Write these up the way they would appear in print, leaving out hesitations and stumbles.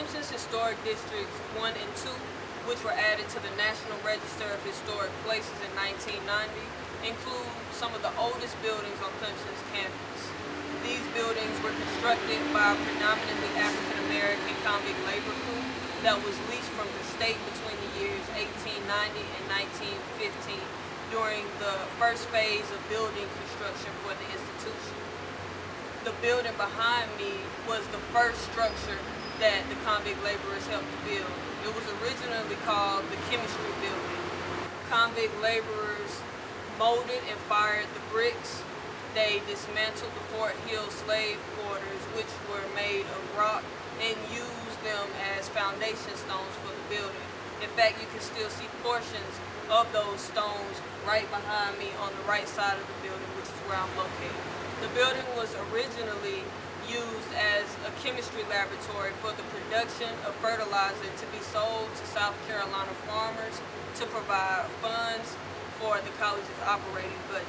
Clemson's historic districts 1 and 2, which were added to the National Register of Historic Places in 1990, include some of the oldest buildings on Clemson's campus. These buildings were constructed by a predominantly African-American convict labor crew that was leased from the state between the years 1890 and 1915 during the first phase of building construction for the institution. The building behind me was the first structure that the convict laborers helped to build. It was originally called the Chemistry Building. Convict laborers molded and fired the bricks. They dismantled the Fort Hill slave quarters, which were made of rock, and used them as foundation stones for the building. In fact, you can still see portions of those stones right behind me on the right side of the building, which is where I'm located. The building was originally used as a chemistry laboratory for the production of fertilizer to be sold to South Carolina farmers to provide funds for the college's operating budget.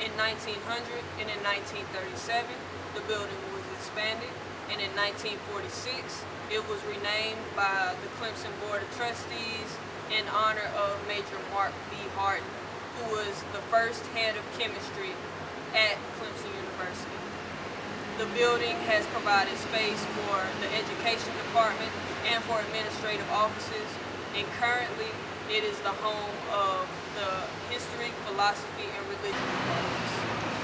In 1900 and in 1937, the building was expanded, and in 1946, it was renamed by the Clemson Board of Trustees in honor of Major Mark B. Hardin, who was the first head of chemistry at Clemson University. The building has provided space for the education department and for administrative offices, and currently it is the home of the history, philosophy, and religion departments.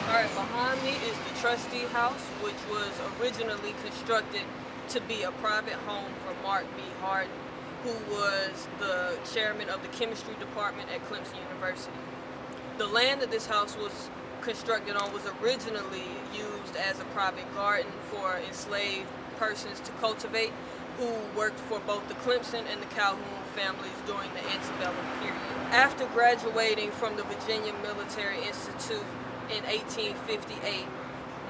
Alright, behind me is the Trustee House, which was originally constructed to be a private home for Mark B. Hardin, who was the chairman of the chemistry department at Clemson University. The land that this house was constructed on was originally used as a private garden for enslaved persons to cultivate, who worked for both the Clemson and the Calhoun families during the antebellum period. After graduating from the Virginia Military Institute in 1858,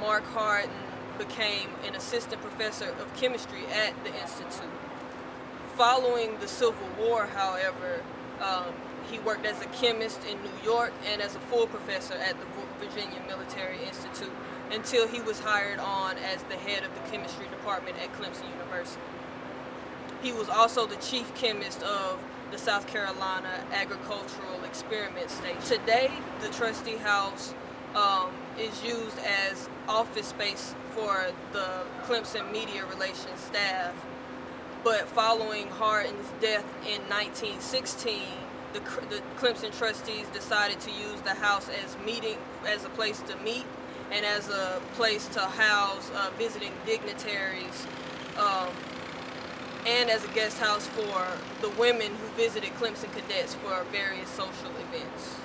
Mark Hardin became an assistant professor of chemistry at the institute. Following the Civil War, however, he worked as a chemist in New York and as a full professor at the Virginia Military Institute until he was hired on as the head of the chemistry department at Clemson University. He was also the chief chemist of the South Carolina Agricultural Experiment Station. Today, the Trustee House is used as office space for the Clemson media relations staff. But following Hardin's death in 1916, the Clemson trustees decided to use the house as a place to meet and as a place to house visiting dignitaries, and as a guest house for the women who visited Clemson cadets for various social events.